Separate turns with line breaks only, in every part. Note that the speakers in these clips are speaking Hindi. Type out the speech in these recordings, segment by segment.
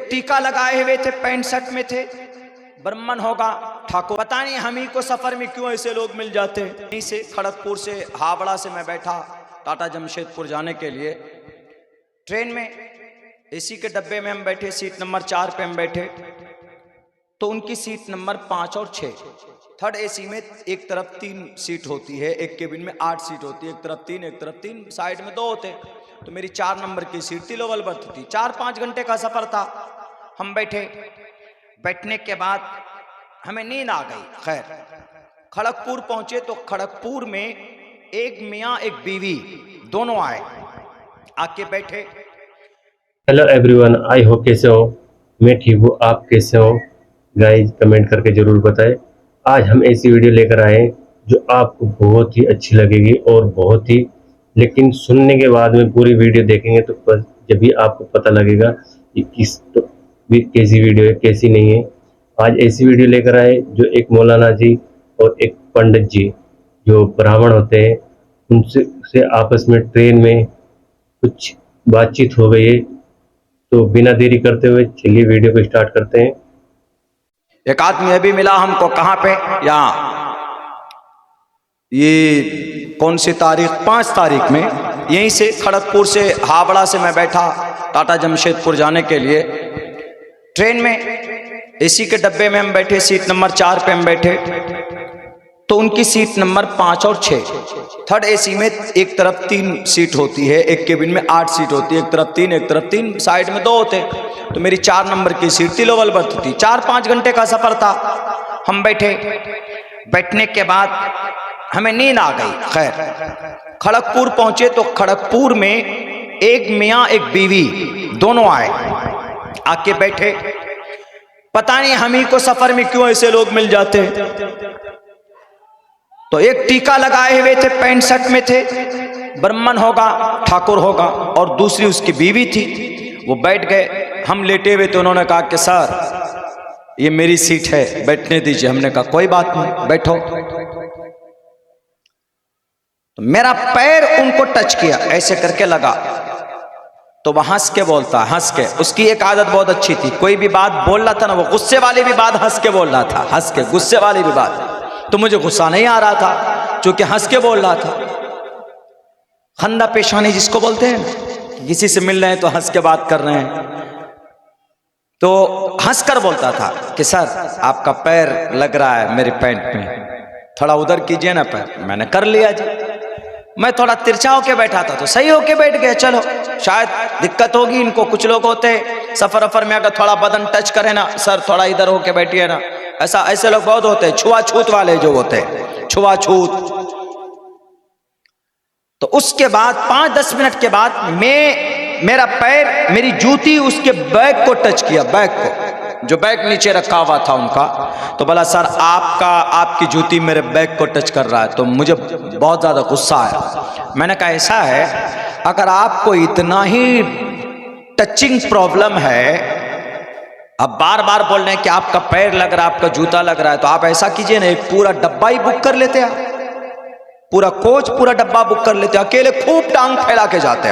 टीका लगाए हुए थे, पैंट शर्ट में थे, ब्राह्मण होगा ठाकुर। पता नहीं हम ही को सफर में क्यों ऐसे लोग मिल जाते। यहीं से खड़गपुर से हावड़ा से मैं बैठा टाटा जमशेदपुर जाने के लिए। ट्रेन में एसी के डब्बे में हम बैठे, सीट नंबर 4 पे हम बैठे, तो उनकी सीट नंबर 5 और 6। थर्ड एसी में एक तरफ 3 सीट होती है, एक केबिन में 8 सीट होती है, एक तरफ 3 एक तरफ 3, साइड में 2 होते। तो मेरी 4 नंबर की सीट थी, लोअर बर्थ थी। 4-5 घंटे का सफर था। हम बैठे, बैठने के बाद हमें नींद आ गई। खैर खड़गपुर पहुंचे तो खड़गपुर में एक मियाँ एक बीवी दोनों आए, आके बैठे।
हेलो एवरीवन, आई हो कैसे हो? मैं ठीक हूँ, आप कैसे हो? गाइस कमेंट करके जरूर बताएं। आज हम ऐसी वीडियो लेकर आए हैं जो आपको बहुत ही अच्छी लगेगी और बहुत ही, लेकिन सुनने के बाद में पूरी वीडियो देखेंगे तो जब भी आपको पता लगेगा कि कैसी वीडियो है कैसी नहीं है। आज ऐसी वीडियो लेकर आए जो एक मौलाना जी और एक पंडित जी जो ब्राह्मण होते हैं उनसे आपस में ट्रेन में कुछ बातचीत हो गई है। तो बिना देरी करते हुए चलिए वीडियो को स्टार्ट करते हैं।
एक आदमी अभी मिला हमको, कहाँ पे? यहाँ, ये कौन सी तारीख? 5 तारीख में। यहीं से खड़गपुर से हावड़ा से मैं बैठा टाटा जमशेदपुर जाने के लिए। ट्रेन में एसी के डब्बे में हम बैठे, सीट नंबर 4 पे हम बैठे, तो उनकी सीट नंबर 5 और 6। थर्ड एसी में एक तरफ 3 सीट होती है, एक केबिन में 8 सीट होती है, एक तरफ 3 एक तरफ 3, साइड में 2 होते। तो मेरी 4 नंबर की सीट थी, लोअर बर्थ थी। 4-5 घंटे का सफर था। हम बैठे, बैठने के बाद हमें नींद आ गई। खैर खड़गपुर पहुंचे तो खड़गपुर में एक मियाँ एक बीवी दोनों आए, आके बैठे। पता नहीं हम ही को सफर में क्यों ऐसे लोग मिल जाते। तो एक टीका लगाए हुए थे, पैंट शर्ट में थे, ब्राह्मण होगा ठाकुर होगा, और दूसरी उसकी बीवी थी। वो बैठ गए, हम लेटे हुए थे। उन्होंने कहा कि सर ये मेरी सीट है, बैठने दीजिए। हमने कहा कोई बात नहीं, बैठो। तो मेरा पैर उनको टच किया, ऐसे करके लगा, तो वह हंस के बोलता, हंस के। उसकी एक आदत बहुत अच्छी थी, कोई भी बात बोल रहा था ना, वो गुस्से वाली भी बात हंस के बोल रहा था, हंस के, गुस्से वाली भी बात। तो मुझे गुस्सा नहीं आ रहा था क्योंकि हंस के बोल रहा था। खंदा पेशानी जिसको बोलते हैं, किसी से मिल रहे हैं तो हंस के बात कर रहे हैं, तो हंसकर बोलता था कि सर आपका पैर लग रहा है मेरे पैंट में, थोड़ा उधर कीजिए ना पैर। मैंने कर लिया जी। मैं थोड़ा तिरछा होके बैठा था तो सही होके बैठ गया। चलो शायद दिक्कत होगी इनको, कुछ लोग होते सफर अफर में अगर थोड़ा बदन टच करे ना, सर थोड़ा इधर होके बैठिए ना, ऐसे लोग बहुत होते हैं, छुआछूत वाले जो होते हैं, छुआछूत। तो उसके बाद 5-10 मिनट के बाद मेरा पैर, मेरी जूती उसके बैग को टच किया, बैग को, जो बैग नीचे रखा हुआ था उनका। तो बोला सर आपकी जूती मेरे बैग को टच कर रहा है। तो मुझे बहुत ज्यादा गुस्सा आया। मैंने कहा ऐसा है, अगर आपको इतना ही टचिंग प्रॉब्लम है, अब बार बार बोल रहे हैं कि आपका पैर लग रहा है, आपका जूता लग रहा है, तो आप ऐसा कीजिए ना, एक पूरा डब्बा ही बुक कर लेते आप, पूरा कोच, पूरा डब्बा बुक कर लेते, अकेले खूब टांग फैला के जाते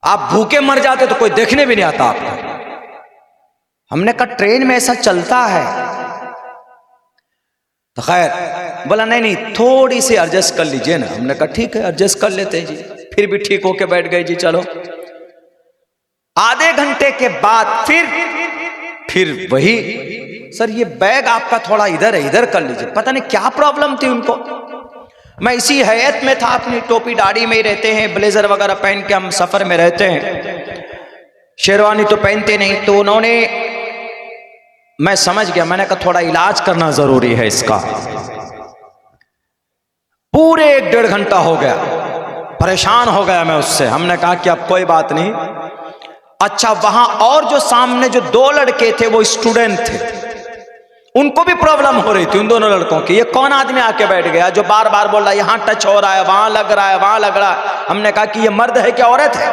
आप भूखे मर जाते तो कोई देखने भी नहीं आता आपको। हमने कहा ट्रेन में ऐसा चलता है। तो खैर बोला नहीं थोड़ी सी एडजस्ट कर लीजिए ना। हमने कहा ठीक है एडजस्ट कर लेते हैं जी। फिर भी ठीक होके बैठ गए जी। चलो आधे घंटे के बाद फिर वही, सर ये बैग आपका थोड़ा इधर है, इधर कर लीजिए। पता नहीं क्या प्रॉब्लम थी उनको। मैं इसी हैयत में था, अपनी टोपी दाढ़ी में ही रहते हैं, ब्लेजर वगैरह पहन के हम सफर में रहते हैं, शेरवानी तो पहनते नहीं। तो उन्होंने, मैं समझ गया, मैंने कहा थोड़ा इलाज करना जरूरी है इसका। पूरे 1-1.5 घंटा हो गया, परेशान हो गया मैं उससे। हमने कहा कि अब कोई बात नहीं। अच्छा वहां और जो सामने जो 2 लड़के थे वो स्टूडेंट थे, उनको भी प्रॉब्लम हो रही थी, उन दोनों लड़कों की। ये कौन आदमी आके बैठ गया जो बार बार बोल रहा है यहां टच हो रहा है, वहां लग रहा है, वहां लग रहा है। हमने कहा कि ये मर्द है क्या औरत है?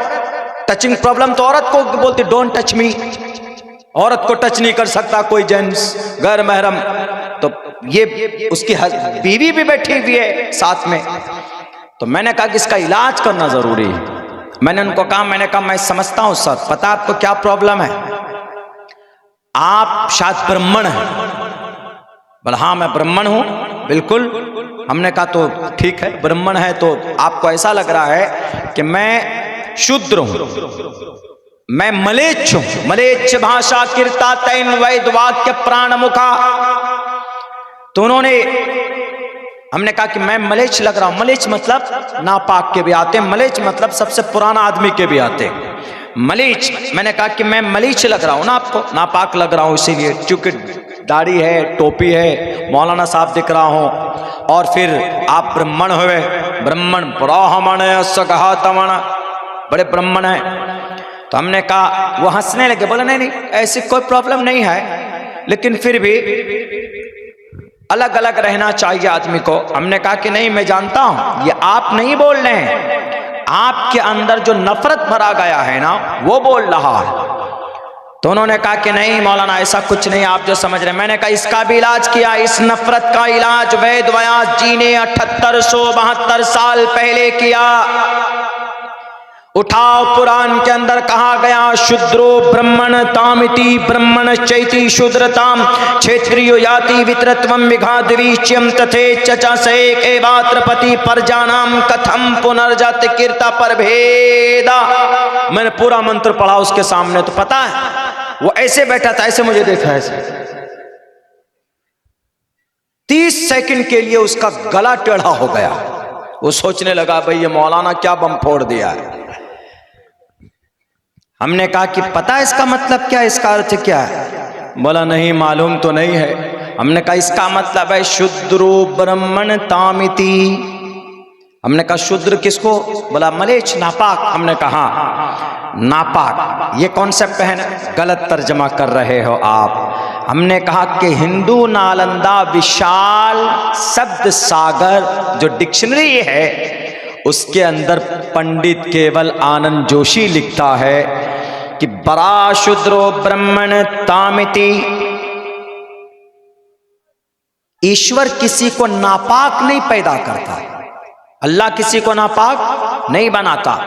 टचिंग प्रॉब्लम तो औरत को बोलती, डोंट टच मी। औरत को टच नहीं कर सकता कोई जेंट्स, गैर महरम। तो ये उसकी बीवी भी बैठी हुई है साथ में। तो मैंने कहा कि इसका इलाज करना जरूरी है। मैंने उनको कहा, मैं समझता हूं सर, पता आपको क्या प्रॉब्लम है? आप शायद ब्राह्मण हैं। बोला हाँ मैं ब्राह्मण हूं बिल्कुल। हमने कहा तो ठीक है, ब्राह्मण है तो आपको ऐसा लग रहा है कि मैं शूद्र हूं, मैं मलेच्छ हूं। मलेच्छ भाषा कीर्ता तैन वैद वाक्य प्राण मुखा। तो उन्होंने, हमने कहा कि मैं मलेच्छ लग रहा हूं। मलेच्छ मतलब नापाक के भी आते हैं, मलेच्छ मतलब सबसे पुराना आदमी के भी आते हैं मलीच। मैंने कहा कि मैं मलीच लग रहा हूं ना आपको, नापाक लग रहा हूं इसीलिए, क्योंकि दाढ़ी है, टोपी है, मौलाना साहब दिख रहा हूं, और फिर आप ब्राह्मण हुए। ब्राह्मण ब्राह्मण कहा तमण, बड़े ब्राह्मण है। तो हमने कहा, वो हंसने लगे, बोले नहीं नहीं ऐसी कोई प्रॉब्लम नहीं है, लेकिन फिर भी अलग अलग रहना चाहिए आदमी को। हमने कहा कि नहीं मैं जानता हूं, ये आप नहीं बोल रहे हैं, आपके अंदर जो नफरत भरा गया है ना वो बोल रहा है। तो उन्होंने कहा कि नहीं मौलाना ऐसा कुछ नहीं, आप जो समझ रहे हैं। मैंने कहा इसका भी इलाज किया, इस नफरत का इलाज वेद व्यास जी ने 7872 साल पहले किया। उठाओ, पुराण के अंदर कहा गया, शूद्रो ब्राह्मण तामिति ब्राह्मण चैति शूद्रताम क्षेत्रियो याति वितरत्वम विघाद्वीच्यम तथे चचा सेक एवात्रपति परजानाम कथम पुनर्जाति कीर्ता पर भेदा। मैंने पूरा मंत्र पढ़ा उसके सामने, तो पता है वो ऐसे बैठा था, ऐसे मुझे देखा, ऐसे 30 सेकंड के लिए उसका गला टेढ़ा हो गया। वो सोचने लगा भाई ये मौलाना क्या बम फोड़ दिया है। हमने कहा कि पता है इसका मतलब क्या, इसका अर्थ क्या है? बोला नहीं मालूम तो नहीं है। हमने कहा इसका मतलब है शूद्रो ब्राह्मण तामिति। हमने कहा शूद्र किसको? बोला मलेच्छ, नापाक। हमने कहा नापाक ये कॉन्सेप्ट है ना, गलत तर्जमा कर रहे हो आप। हमने कहा कि हिंदू नालंदा विशाल शब्द सागर जो डिक्शनरी है उसके अंदर पंडित केवल आनंद जोशी लिखता है कि बरा शूद्रो ब्राह्मण तामिति। ईश्वर किसी को नापाक नहीं पैदा करता, अल्लाह किसी को नापाक नहीं बनाता,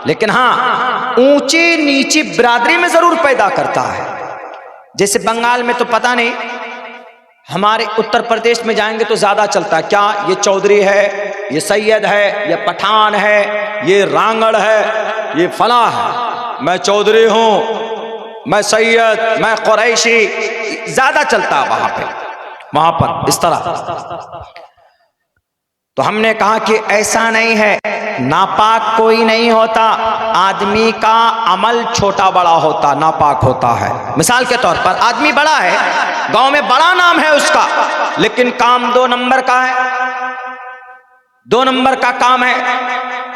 लेकिन हाँ ऊंची नीची बिरादरी में जरूर पैदा करता है। जैसे बंगाल में तो पता नहीं, हमारे उत्तर प्रदेश में जाएंगे तो ज्यादा चलता है, क्या ये चौधरी है, ये सैयद है, ये पठान है, ये रांगड़ है, ये फला है। मैं चौधरी हूं, मैं सैयद, मैं कुरैशी, ज्यादा चलता है वहां पर इस तरह। तो हमने कहा कि ऐसा नहीं है, नापाक कोई नहीं होता, आदमी का अमल छोटा बड़ा होता, नापाक होता है। मिसाल के तौर पर आदमी बड़ा है, गांव में बड़ा नाम है उसका, लेकिन काम 2 नंबर का है, 2 नंबर का काम है,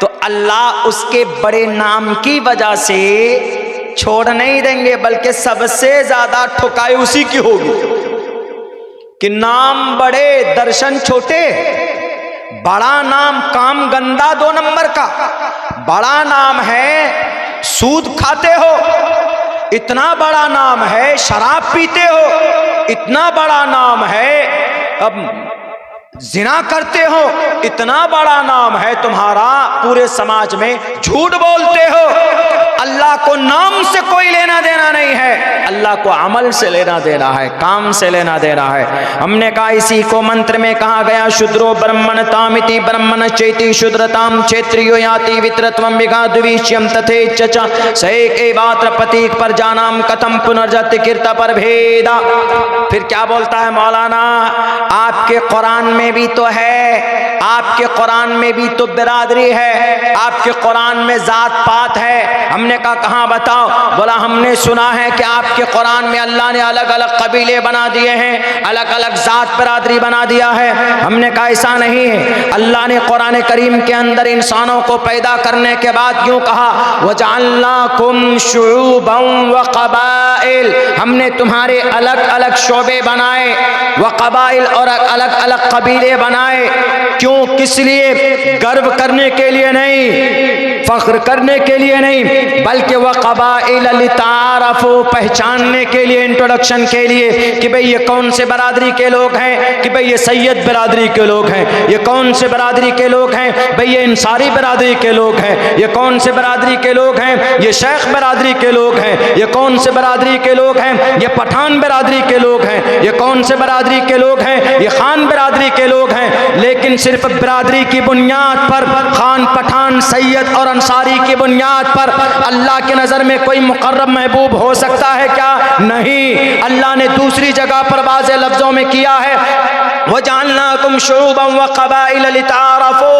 तो अल्लाह उसके बड़े नाम की वजह से छोड़ नहीं देंगे, बल्कि सबसे ज्यादा ठुकाई उसी की होगी कि नाम बड़े दर्शन छोटे। बड़ा नाम काम गंदा 2 नंबर का, बड़ा नाम है सूद खाते हो, इतना बड़ा नाम है शराब पीते हो, इतना बड़ा नाम है अब जिना करते हो, इतना बड़ा नाम है तुम्हारा पूरे समाज में झूठ बोलते हो। अल्लाह को नाम से कोई लेना देना नहीं है, अल्लाह को अमल से लेना देना है, काम से लेना देना है। हमने कहा इसी को मंत्र में कहा गया, शूद्रो ब्राह्मण तामिति ब्राह्मण चैति शूद्रताम क्षेत्रियो याति वितरत्वम विघाद्वीच्यम तथे चचा सैक एवात्र प्रतीक पर जानाम कथम पुनर्जाति कीर्ता पर भेदा। फिर क्या बोलता है मौलाना, आपके कुरान में भी तो है, आपके कुरान में भी तो बिरादरी है, आपके कुरान में जात पात है। हमने कहा कहां बताओ? बोला हमने सुना है कि आपके कुरान में अल्लाह ने अलग अलग कबीले बना दिए हैं, अलग अलग जात बिरादरी बना दिया है। हमने कहा ऐसा नहीं है, अल्लाह ने कुरान करीम के अंदर इंसानों को पैदा करने के बाद यूं कहा, वजअलनाकुम शुऊबन व क़बाइल, हमने तुम्हारे अलग अलग शोबे बनाए, व क़बाइल और अलग अलग कबीले बनाए। क्यों, किस लिए? गर्व करने के लिए नहीं, फख्र करने के लिए नहीं, बल्कि वह क़बाइल लितारफ़ू, पहचानने के लिए, इंट्रोडक्शन के लिए कि भाई ये कौन से बरादरी के लोग हैं, कि भाई ये सैयद बरादरी के लोग हैं, ये कौन से बरादरी के लोग हैं, भाई ये इंसारी बरादरी के लोग हैं, ये कौन से बरादरी के लोग हैं, ये शेख बरादरी के लोग हैं, ये कौन से बरादरी के लोग हैं, ये पठान बरादरी के लोग हैं, ये कौन से बरादरी के लोग हैं, ये खान बरादरी के लोग हैं। लेकिन सिर्फ बरादरी की बुनियाद पर, खान, पठान, सैयद और अंसारी की बुनियाद पर अल्लाह के नज़र में कोई मुकर्रम महबूब हो सकता है क्या? नहीं। अल्लाह ने दूसरी जगह पर वाज़े लफ्ज़ों में किया है, वजअलनाकुम शुऊबन व क़बाइल लितारफ़ू,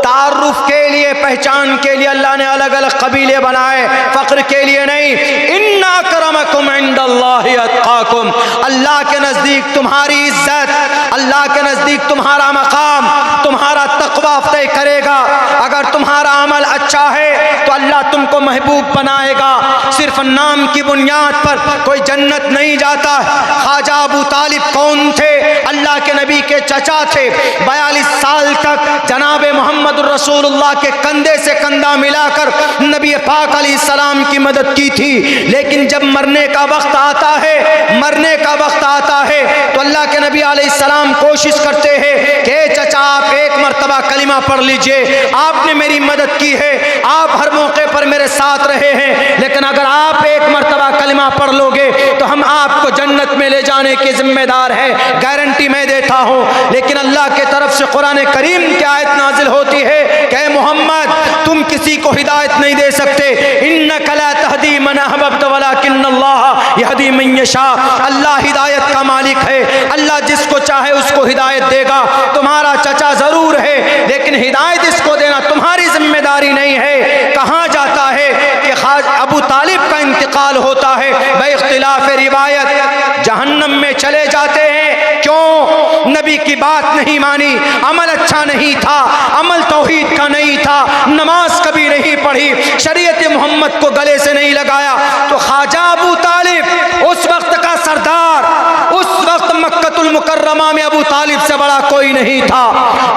तारुफ के लिए, पहचान के लिए अल्लाह ने अलग अलग कबीले बनाए, फ़ख्र के लिए नहीं। इन्ना अकरमकुम इंदल्लाहि अत्क़ाकुम, अल्लाह के नज़दीक तुम्हारी इज्जत, अल्लाह के नज़दीक तुम्हारा मकाम, तुम्हारा तक़वा तय करेगा। अगर तुम्हारा अमल अच्छा है तो अल्लाह तुमको महबूब बनाएगा। सिर्फ नाम की बुनियाद पर कोई जन्नत नहीं जाता। ख्वाजा अबू तालिब कौन थे? अल्लाह के नबी के चचा थे। 42 साल तक जनाब मोहम्मद रसूलुल्लाह के कंधे से कंधा मिलाकर नबी पाक अलैहिस्सलाम की मदद की थी। लेकिन जब मरने का वक्त आता है, मरने का वक्त आता है तो अल्लाह के नबी अलैहिस्सलाम कोशिश करते हैं कि चचा आप एक मरतबा कलिमा पढ़ लीजिए, आपने मेरी मदद की है, आप हर मौके पर मेरे साथ रहे हैं, लेकिन अगर आप एक मरतबा कलिमा पढ़ लोगे तो हम आपको जन्नत में ले जाने के जिम्मेदार है, गारंटी मैं देता हूँ। लेकिन अल्लाह के तरफ से कुरान करीम की आयत नाजिल होती है कि मोहम्मद तुम किसी को हिदायत नहीं दे सकते। इन्नका ला तहदी मन अहबब्त वलाकिन्नल्लाह यहदी मन यशा, अल्लाह हिदायत का मालिक है, अल्लाह जिसको चाहे उसको हिदायत देगा। तुम्हारा चचा जरूर है लेकिन हिदायत इसको देना तुम्हारी जिम्मेदारी नहीं है। कहाँ जाता है कि अबू तालिब का इंतकाल होता है, बइख्तिलाफ रिवायत जहन्नम में चले जाते हैं। क्यों? नबी की बात नहीं मानी, अमल अच्छा नहीं था, अमल तौहीद का नहीं था, नमाज कभी नहीं पढ़ी, शरीयत मोहम्मद को गले से नहीं लगाया। तो ख्वाजा अबू तालिब उस वक्त का सरदार, उस वक्त मक्कतुल मुकर्रमा में अबू तालिब से बड़ा कोई नहीं था।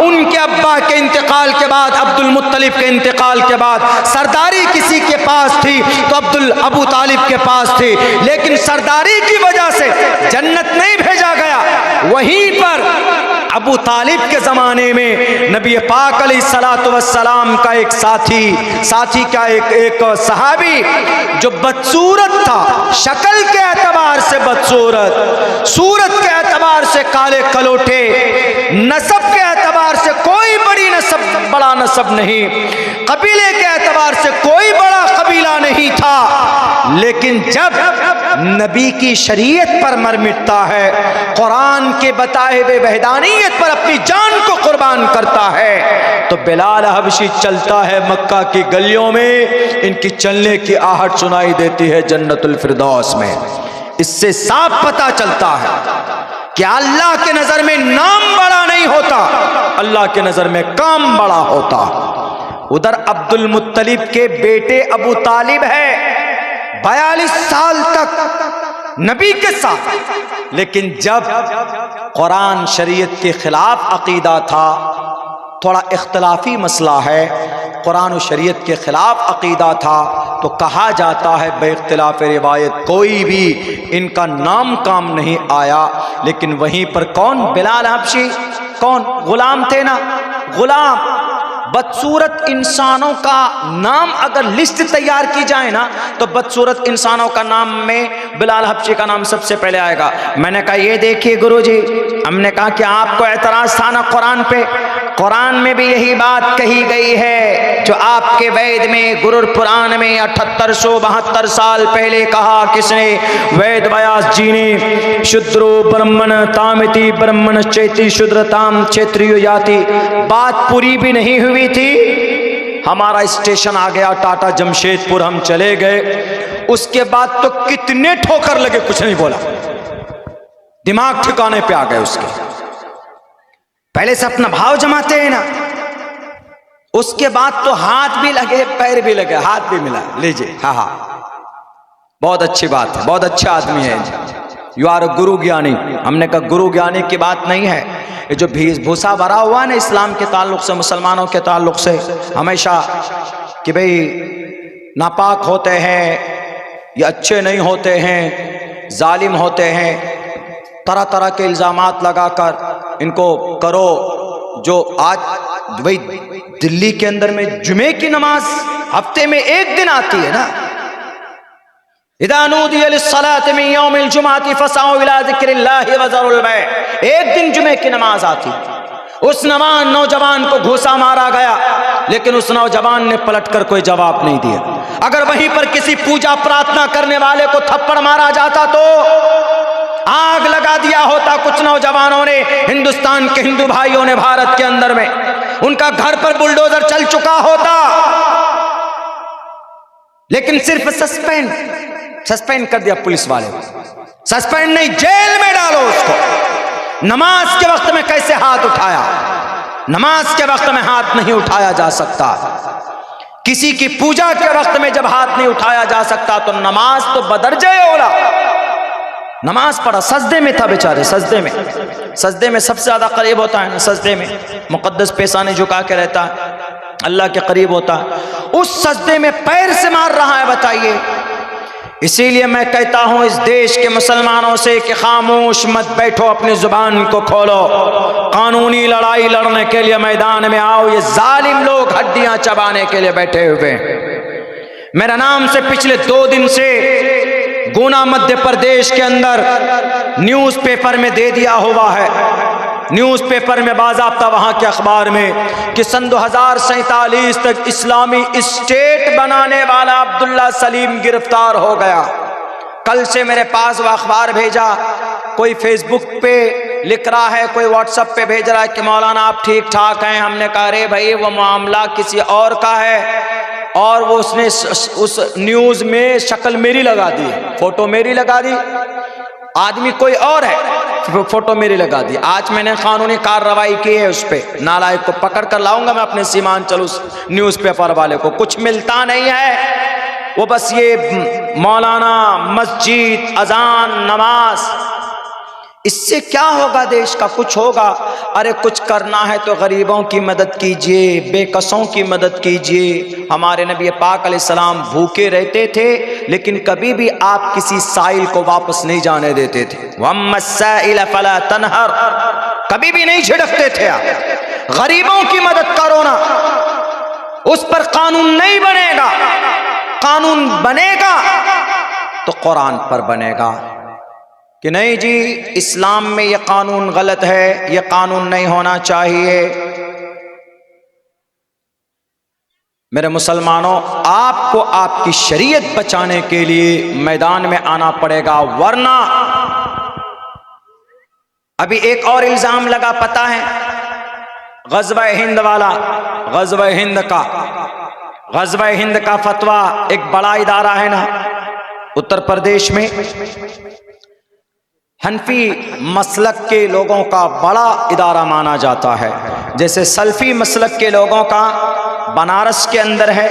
उनके अब्बा के इंतकाल के बाद, अब्दुल मुत्तलिब के इंतकाल के बाद सरदारी किसी के पास थी तो अबू तालिब के पास थी। लेकिन सरदारी की वजह से जन्नत नहीं भेजा गया। वहीं पर अबू तालिब के ज़माने में नबी पाक अलैहिस्सलातु वस्सलाम का एक साथी का एक सहाबी जो बदसूरत था, शक्ल के एतबार से बदसूरत, सूरत के एतबार से काले कलोटे, नसब के एतबार से कोई बड़ा नसब नहीं, कबीले के एतबार से कोई बड़ा कबीला नहीं था। लेकिन जब नबी की शरीयत पर मर मिटता है, कुरान के बताए हुए वहदानियत पर अपनी जान को कुर्बान करता है, तो बिलाल हबशी चलता है मक्का की गलियों में, इनकी चलने की आहट सुनाई देती है जन्नतुल फिरदौस में। इससे साफ पता चलता है कि अल्लाह के नजर में नाम बड़ा नहीं होता, अल्लाह के नजर में काम बड़ा होता। उधर अब्दुल मुत्तलिब के बेटे अबू तालिब है, 42 साल तक नबी के साथ, लेकिन जब कुरान शरीयत के खिलाफ अकीदा था, थोड़ा इख्तलाफी मसला है, कुरान और शरीयत के खिलाफ अकीदा था, तो कहा जाता है बेइख्तिलाफ रिवायत कोई भी इनका नाम काम नहीं आया। लेकिन वहीं पर कौन? बिलाल हबशी, कौन? गुलाम थे ना, गुलाम। बदसूरत इंसानों का नाम अगर लिस्ट तैयार की जाए ना, तो बदसूरत इंसानों का नाम में बिलाल हबशी का नाम सबसे पहले आएगा। मैंने कहा ये देखिए गुरुजी, हमने कहा कि आपको एतराज था ना कुरान पे, कुरान में भी यही बात कही गई है जो आपके वेद में, गुरुर पुराण में 7872 साल पहले कहा। किसने? वेद व्यास जी ने। शूद्रो ब्राह्मण तामिति ब्राह्मण चेति शूद्रताम क्षेत्रीय जाति। बात पूरी भी नहीं हुई थी, हमारा स्टेशन आ गया टाटा जमशेदपुर, हम चले गए। उसके बाद तो कितने ठोकर लगे, कुछ नहीं बोला, दिमाग ठिकाने पे आ गए उसके। पहले से अपना भाव जमाते हैं ना, उसके बाद तो हाथ भी लगे, पैर भी लगे, हाथ भी मिला, लीजिए, हाँ हाँ बहुत अच्छी बात है, बहुत अच्छा आदमी है, यू आर गुरु ज्ञानी। हमने कहा गुरु ज्ञानी की बात नहीं है, ये जो भूसा भरा हुआ है ना इस्लाम के ताल्लुक से, मुसलमानों के ताल्लुक से, हमेशा कि भाई नापाक होते हैं, ये अच्छे नहीं होते हैं, जालिम होते हैं, तरह तरह के इल्ज़ामात लगाकर इनको करो। जो आज भाई दिल्ली के अंदर में जुमे की नमाज हफ्ते में एक दिन आती है ना, इज़ा नूदिया लिस्सलाति मिन यौमिल जुमअति फसअू इला ज़िक्रिल्लाहि व ज़रुल बै', एक दिन जुमे की नमाज आती। उस नौजवान को घूसा मारा गया, लेकिन उस नौजवान ने पलटकर कोई जवाब नहीं दिया। अगर वहीं पर किसी पूजा प्रार्थना करने वाले को थप्पड़ मारा जाता तो आग लगा दिया होता कुछ नौजवानों ने, हिंदुस्तान के हिंदू भाइयों ने भारत के अंदर में, उनका घर पर बुलडोजर चल चुका होता। लेकिन सिर्फ सस्पेंड कर दिया पुलिस वाले को, सस्पेंड नहीं, जेल में डालो उसको। नमाज के वक्त में कैसे हाथ उठाया? नमाज के वक्त में हाथ नहीं उठाया जा सकता। किसी की पूजा के वक्त में जब हाथ नहीं उठाया जा सकता तो नमाज तो बदरजे औला। नमाज पढ़ा, सजदे में था बेचारे, सजदे में सबसे ज्यादा करीब होता है ना, सजदे में मुकद्दस पेशाने झुका के रहता है, अल्लाह के करीब होता है। उस सजदे में पैर से मार रहा है, बताइए। इसीलिए मैं कहता हूं इस देश के मुसलमानों से कि खामोश मत बैठो, अपनी जुबान को खोलो, कानूनी लड़ाई लड़ने के लिए मैदान में आओ। ये जालिम लोग हड्डियां चबाने के लिए बैठे हुए हैं। मेरा नाम से पिछले 2 दिन से गुना मध्य प्रदेश के अंदर न्यूज़पेपर में दे दिया हुआ है, न्यूज़पेपर में बाज़ाब्ता वहाँ के अखबार में, कि सन 2047 तक इस्लामी स्टेट बनाने वाला अब्दुल्ला सलीम गिरफ्तार हो गया। कल से मेरे पास वह अखबार भेजा, कोई फेसबुक पे लिख रहा है, कोई व्हाट्सएप पे भेज रहा है कि मौलाना आप ठीक ठाक हैं। हमने कहा अरे भाई वो मामला किसी और का है, और वो उसने उस न्यूज़ में शक्ल मेरी लगा दी, फोटो मेरी लगा दी, आदमी कोई और है, फोटो मेरी लगा दी। आज मैंने कानूनी कार्रवाई की है, उस पर नालायक को पकड़ कर लाऊंगा मैं अपने सीमांचल उस न्यूज़पेपर वाले को। कुछ मिलता नहीं है, वो बस ये मौलाना, मस्जिद, अजान, नमाज, इससे क्या होगा देश का? कुछ होगा? अरे कुछ करना है तो गरीबों की मदद कीजिए, बेकसों की मदद कीजिए। हमारे नबी पाक अलैहिस्सलाम भूखे रहते थे, लेकिन कभी भी आप किसी साइल को वापस नहीं जाने देते थे। वम्मस्साइल फला तनहर, कभी भी नहीं झिड़कते थे आप। गरीबों की मदद करो ना। उस पर कानून नहीं बनेगा, कानून बनेगा तो कुरान पर बनेगा कि नहीं जी इस्लाम में यह कानून गलत है, यह कानून नहीं होना चाहिए। मेरे मुसलमानों, आपको आपकी शरीयत बचाने के लिए मैदान में आना पड़ेगा, वरना अभी एक और इल्जाम लगा, पता है, ग़ज़वा हिंद वाला, ग़ज़वा हिंद का फतवा, एक बड़ा इदारा है ना उत्तर प्रदेश में, हनफी मसलक के लोगों का बड़ा इदारा माना जाता है। जैसे सल्फी मसलक के लोगों का बनारस के अंदर है,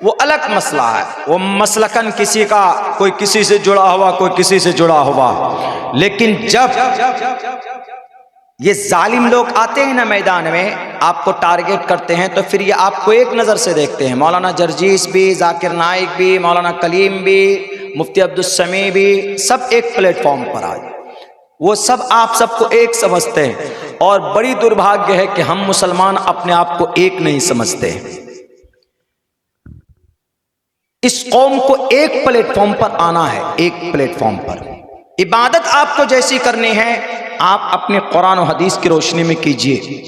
वो अलग मसला है, वो मसलकन किसी का, कोई किसी से जुड़ा हुआ, कोई किसी से जुड़ा हुआ। लेकिन जब ये जालिम लोग आते हैं ना मैदान में, आपको टारगेट करते हैं, तो फिर ये आपको एक नज़र से देखते हैं। मौलाना जर्जीस भी, जाकिर नाइक भी, मौलाना कलीम भी, मुफ्ती अब्दुल समी भी, सब एक प्लेटफॉर्म पर आए। वो सब आप सबको एक समझते हैं, और बड़ी दुर्भाग्य है कि हम मुसलमान अपने आप को एक नहीं समझते। इस कौम को एक प्लेटफॉर्म पर आना है, एक प्लेटफॉर्म पर। इबादत आपको जैसी करनी है, आप अपने कुरान और हदीस की रोशनी में कीजिए।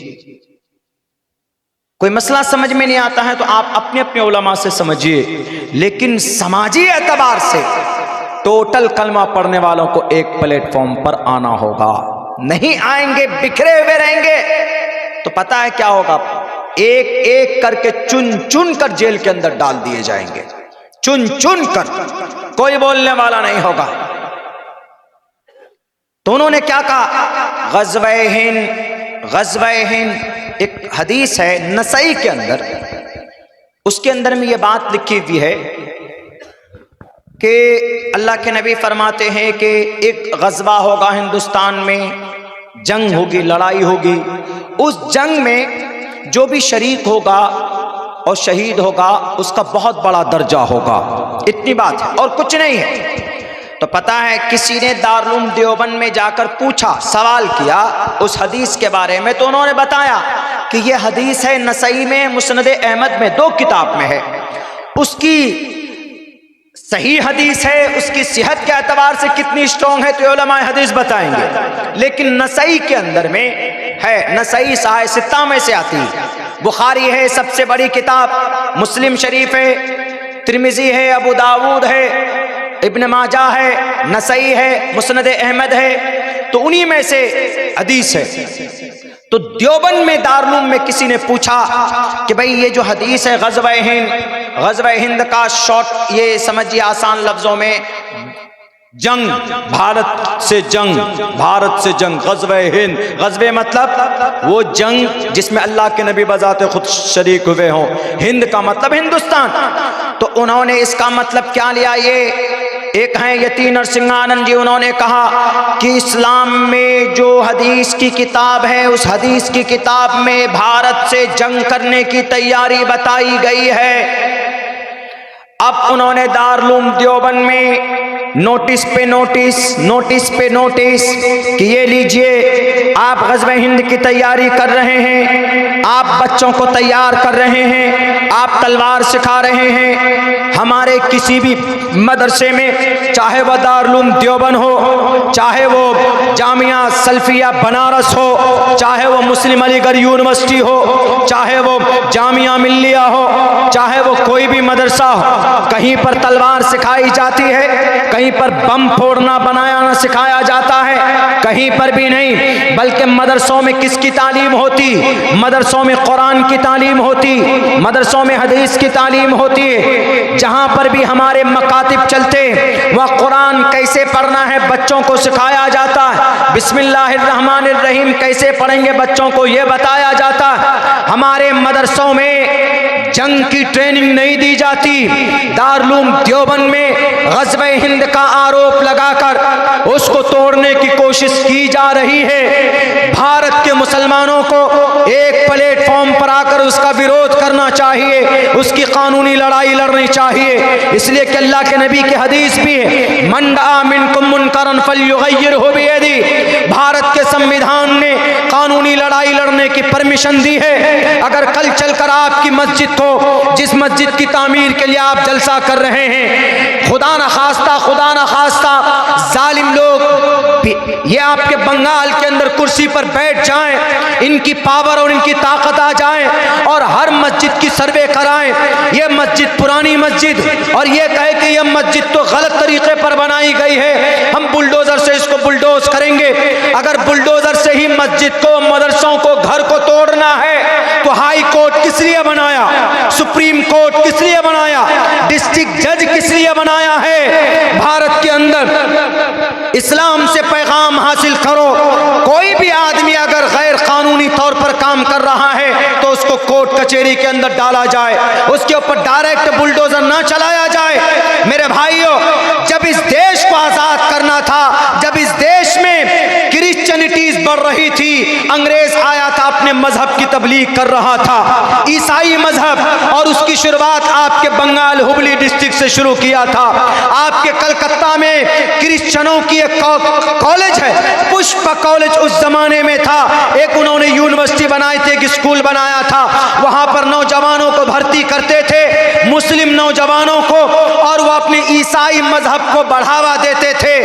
कोई मसला समझ में नहीं आता है तो आप अपने अपने उलमा से समझिए, लेकिन समाजी एतबार से टोटल कलमा पढ़ने वालों को एक प्लेटफॉर्म पर आना होगा। नहीं आएंगे, बिखरे हुए रहेंगे, तो पता है क्या होगा? एक एक करके चुन चुन कर जेल के अंदर डाल दिए जाएंगे, चुन चुन कर, कोई बोलने वाला नहीं होगा। तो उन्होंने क्या कहा? ग़ज़वा हिंद एक हदीस है नसई के अंदर, उसके अंदर में ये बात लिखी हुई है कि अल्लाह के नबी फरमाते हैं कि एक ग़ज़वा होगा हिंदुस्तान में, जंग होगी, लड़ाई होगी। उस जंग में जो भी शरीक होगा और शहीद होगा उसका बहुत बड़ा दर्जा होगा, इतनी बात है और कुछ नहीं है। तो पता है किसी ने दारुल देवबंद में जाकर पूछा, सवाल किया उस हदीस के बारे में, तो उन्होंने बताया कि यह हदीस है नसई में, मुस्नद अहमद में, 2 किताब में है। उसकी सही हदीस है, उसकी सेहत के एतबार से कितनी स्ट्रॉन्ग है तो उलमाए हदीस बताएंगे, लेकिन नसई के अंदर में है, नसई साहिब सित्ता में से आती है। बुखारी है सबसे बड़ी किताब, मुस्लिम शरीफ है, तिरमिजी है, अबू दाऊद है, इब्न माजा है, नसई है, मुस्नद अहमद है, तो उन्हीं में से हदीस है। तो देवबंद में दारुल में किसी ने पूछा कि भाई ये जो हदीस है ग़ज़वा हिंद का शॉर्ट ये समझिए आसान लफ्जों में, जंग, भारत से जंग, ग़ज़वा हिंद, ग़ज़वे मतलब वो जंग जिसमें अल्लाह के नबी बजाते खुद शरीक हुए हों, हिंद का मतलब हिंदुस्तान। तो उन्होंने इसका मतलब क्या लिया, ये एक हैं यति नरसिंहानंद जी, उन्होंने कहा कि इस्लाम में जो हदीस की किताब है उस हदीस की किताब में भारत से जंग करने की तैयारी बताई गई है। अब उन्होंने दारुल देवबंद में नोटिस पे नोटिस कि ये लीजिए, आप ग़ज़वा हिंद की तैयारी कर रहे हैं, आप बच्चों को तैयार कर रहे हैं, आप तलवार सिखा रहे हैं, हमारे किसी भी मदरसे में, चाहे वह दारुल देवबंद हो, चाहे वो जामिया सल्फिया बनारस हो, चाहे वो मुस्लिम अलीगढ़ यूनिवर्सिटी हो, चाहे वो जामिया मिल्लिया हो, चाहे वो कोई भी मदरसा हो, कहीं पर तलवार सिखाई जाती है, कहीं पर बम फोड़ना बनाना सिखाया जाता है, कहीं पर भी नहीं। बल्कि मदरसों में किसकी तालीम होती, मदरसों में कुरान की तालीम होती, मदरसों में हदीस की तालीम होती है। जहां पर भी हमारे मकातिब चलते वह कुरान कैसे पढ़ना है बच्चों को सिखाया जाता है, बिस्मिल्लाहिर्रहमानिर्रहीम कैसे पढ़ेंगे बच्चों को यह बताया जाता है। हमारे मदरसों में जंग की ट्रेनिंग नहीं दी जाती। दारुल देवबंद में ग़ज़वा हिंद का आरोप लगाकर उसको तोड़ने की कोशिश की जा रही है। भारत के मुसलमानों को एक प्लेटफॉर्म पर आकर उसका विरोध करना चाहिए, उसकी कानूनी लड़ाई लड़नी चाहिए। इसलिए कि अल्लाह के नबी की हदीस भी है, मन रअा मिनकुम मुनकरन फल्युग़य्यिरहु बियदिही। भारत के संविधान ने कानूनी लड़ाई लड़ने की परमिशन दी है। अगर कल चलकर आपकी मस्जिद को, जिस मस्जिद की तामीर के लिए आप जलसा कर रहे हैं, खुदा न खास्ता जालिम लोग ये आपके बंगाल के अंदर कुर्सी पर बैठ जाएं, इनकी पावर और इनकी ताकत आ जाए और हर मस्जिद की सर्वे कराएं, ये मस्जिद पुरानी मस्जिद, और ये कहे कि यह मस्जिद तो गलत तरीके पर बनाई गई है, हम बुलडोजर से इसको बुलडोज करेंगे। अगर बुलडोजर से ही मस्जिद को, मदरसों को, घर को तोड़ना है तो हाई कोर्ट किस लिए बनाया, सुप्रीम कोर्ट किस लिए बनाया, डिस्ट्रिक्ट जज किस लिए बनाया है। भारत के अंदर इस्लाम से पैगाम हासिल करो। कोई भी आदमी अगर गैर कानूनी तौर पर काम कर रहा है तो उसको कोर्ट कचहरी के अंदर डाला जाए, उसके ऊपर डायरेक्ट बुलडोजर ना चलाया जाए। मेरे भाइयों, जब इस देश को आजाद करना था, जब इस देश में क्रिश्चियनिटीज बढ़ रही थी, अंग्रेज आया था, अपने मजहब की तबलीग कर रहा था, ईसाई मजहब, और उसकी शुरुआत आपके बंगाल हुबली डिस्ट्रिक्ट से शुरू किया था। आपके कलकत्ता में क्रिश्चियनों की एक कॉलेज है, पुष्प कॉलेज उस जमाने में था, एक उन्होंने यूनिवर्सिटी बनाई थी, एक स्कूल बनाया था, वहां पर नौजवानों को भर्ती करते थे, मुस्लिम नौजवानों को, और वो अपने ईसाई मजहब को बढ़ावा देते थे।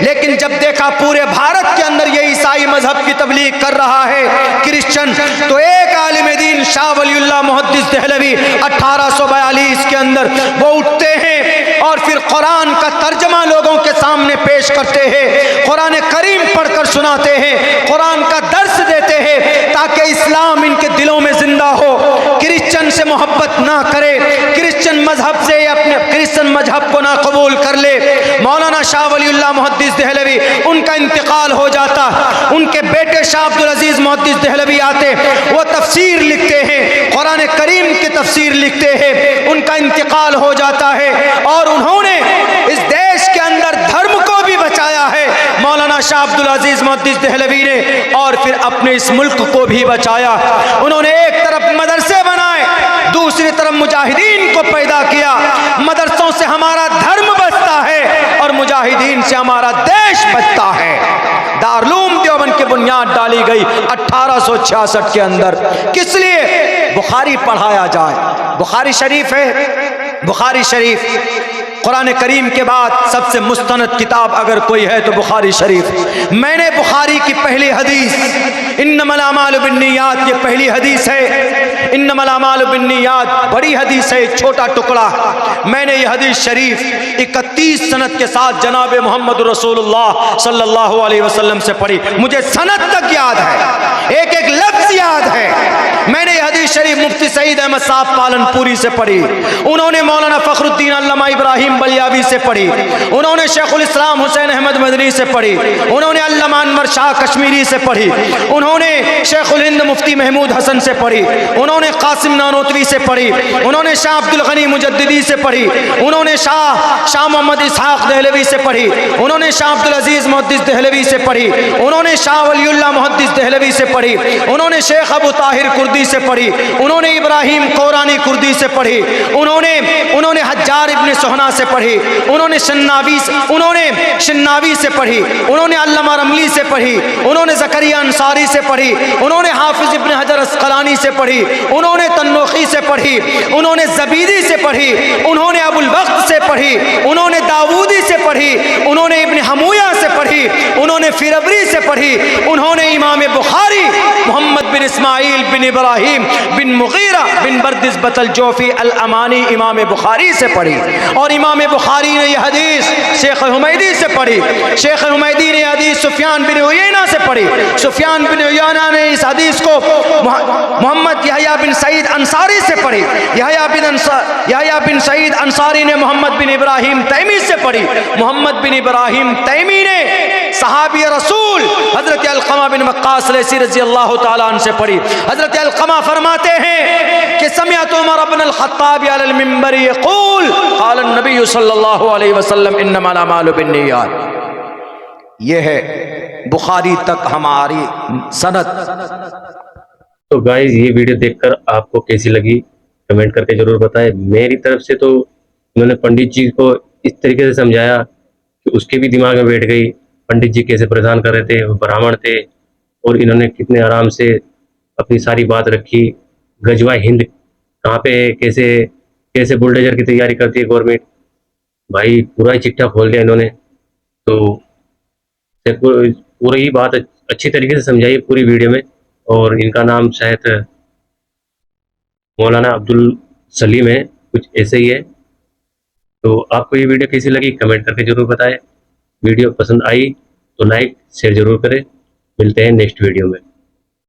लेकिन जब देखा पूरे भारत के अंदर ये ईसाई मजहब की तबलीग कर रहा है क्रिश्चियन, तो एक आलिम दीन शाह वलीउल्लाह मुहद्दिस देहलवी 1842 के अंदर वो उठते हैं और फिर कुरान का तर्जमा लोगों के सामने पेश करते हैं, कुरान करीम पढ़कर सुनाते हैं, कुरान का दर्स देते हैं, ताकि इस्लाम इनके दिलों में जिंदा हो, क्रिश्चियन से मोहब्बत ना करे, क्रिश्चियन मजहब से अपने क्रिश्चियन मजहब को ना कबूल कर ले। मौलाना शाह वलीउल्लाह मुहद्दिस देहलवी, उनका इंतकाल हो जाता, उनके बेटे शाह अब्दुल अजीज मुहद्दिस देहलवी आते, वो तफसीर लिखते हैं, कुरान करीम की तफसीर लिखते हैं, उनका इंतकाल हो जाता है, और उन्होंने इस देश के अंदर धर्म को भी बचाया है। मौलाना शाह अब्दुल अजीज मुहद्दिस दहलवी ने, और फिर अपने इस मुल्क को भी बचाया। उन्होंने एक तरफ मदरसे बनाए, दूसरी तरफ मुजाहिदीन को पैदा किया। मदरसों से हमारा धर्म बचता है और मुजाहिदीन से हमारा देश बचता है। दारुल देवबंद की बुनियाद डाली गई 1866 के अंदर। किस लिए? बुखारी पढ़ाया जाए। बुखारी शरीफ है, बुखारी शरीफ कुरान करीम के बाद सबसे मुस्तनद किताब अगर कोई है तो बुखारी शरीफ। मैंने बुखारी की पहली हदीस इन्नमल अमालु बिन्नियात, ये पहली हदीस है। इन्नमल अमालु बिन्नियात बड़ी हदीस है, छोटा टुकड़ा। मैंने ये हदीस शरीफ 31 सनद के साथ जनाब मोहम्मद रसूलुल्लाह सल्लल्लाहु अलैहि वसल्लम से पढ़ी। मुझे सनद तक याद है, एक एक लफ्ज याद है। मैंने ये हदीस शरीफ मुफ्ती सईद अहमद साहब पालनपुरी से पढ़ी, उन्होंने मौलाना फखरुद्दीन अल्लामा इब्राहिम बलियावी से पढ़ी, उन्होंने शेखुल इस्लाम हुसैन अहमद मदनी से पढ़ी, उन्होंने अल्लामा अनवर शाह कश्मीरी से पढ़ी, उन्होंने शेखुल हिंद मुफ्ती महमूद हसन से पढ़ी, उन्होंने कासिम नानोतवी से पढ़ी, उन्होंने शाह अब्दुल गनी मुजद्दिदी से पढ़ी, उन्होंने शाह मोहम्मद इसहाक दहलवी से पढ़ी, उन्होंने शाह अब्दुल अजीज मुहद्दिस दहलवी से पढ़ी, उन्होंने शाह वलीउल्लाह मुहद्दिस दहलवी से पढ़ी, उन्होंने शेख अबू ताहिर कुर्दी से पढ़ी, उन्होंने इब्राहिम कोरानी कुर्दी से पढ़ी, उन्होंने हज्जार इब्न सोहना से पढ़ी, उन्होंने शन्नावी से पढ़ी, उन्होंने अल्लामा रमली से पढ़ी, उन्होंने ज़करिया अंसारी से पढ़ी, उन्होंने हाफिज इब्न हजर अस्कलानी से पढ़ी, उन्होंने तन्नूखी से पढ़ी, उन्होंने ज़बीदी से पढ़ी, उन्होंने अबुल वक्त से पढ़ी, उन्होंने दाऊदी से पढ़ी, उन्होंने इब्न हमूया से पढ़ी, उन्होंने फिरवरी से पढ़ी, उन्होंने इमाम बुखारी मोहम्मद बिन इस्माइल बिन इब्राहिम बिन मुगीरा बिन बर्दिस बतल जोफी अल अमानी इमाम बुखारी से पढ़ी। और इमाम बुखारी ने यह हदीस शेख हुमैदी से पढ़ी, शेख हुमैदी ने हदीस सुफियान बिन उयैना से पढ़ी, सुफियान बिन उयैना ने इस हदीस को मोहम्मद यहया बिन सईद अंसारी से पढ़ी, यहया बिन सईद अंसारी ने मोहम्मद बिन इब्राहिम तैमी से पढ़ी, मोहम्मद बिन इब्राहिम तैमी ने सहाबी रसूल हजरत अलकमा बिन वक्कास लैसी रज़ी अल्लाह ताला अन्हु से पढ़ी। हजरत अलकमा फरमाते हैं कि समिअतु उमर इब्न अल-खत्ताब अलल मिंबर यक़ूल क़ाल नबी सल्लल्लाहु अलैहि वसल्लम इन्नमल अमालु बिन्नियात। ये है बुखारी तक हमारी सनद।
तो गाइस, ये वीडियो देखकर आपको कैसी लगी कमेंट करके जरूर बताएं। मेरी तरफ से तो उन्होंने पंडित जी को इस तरीके से समझाया कि उसके भी दिमाग में बैठ गई। पंडित जी कैसे परेशान कर रहे थे, वो ब्राह्मण थे और इन्होंने कितने आराम से अपनी सारी बात रखी। गजवा हिंद कहाँ पे है, कैसे कैसे बुलडोजर की तैयारी करती है गवर्नमेंट, भाई पूरा ही चिट्ठा खोल दिया इन्होंने। तो पूरी ही बात अच्छी तरीके से समझाई पूरी वीडियो में। और इनका नाम शायद मौलाना अब्दुल सलीम है, कुछ ऐसे ही है। तो आपको ये वीडियो कैसी लगी कमेंट करके जरूर बताएं। वीडियो पसंद आई तो लाइक शेयर जरूर करें। मिलते हैं नेक्स्ट वीडियो में।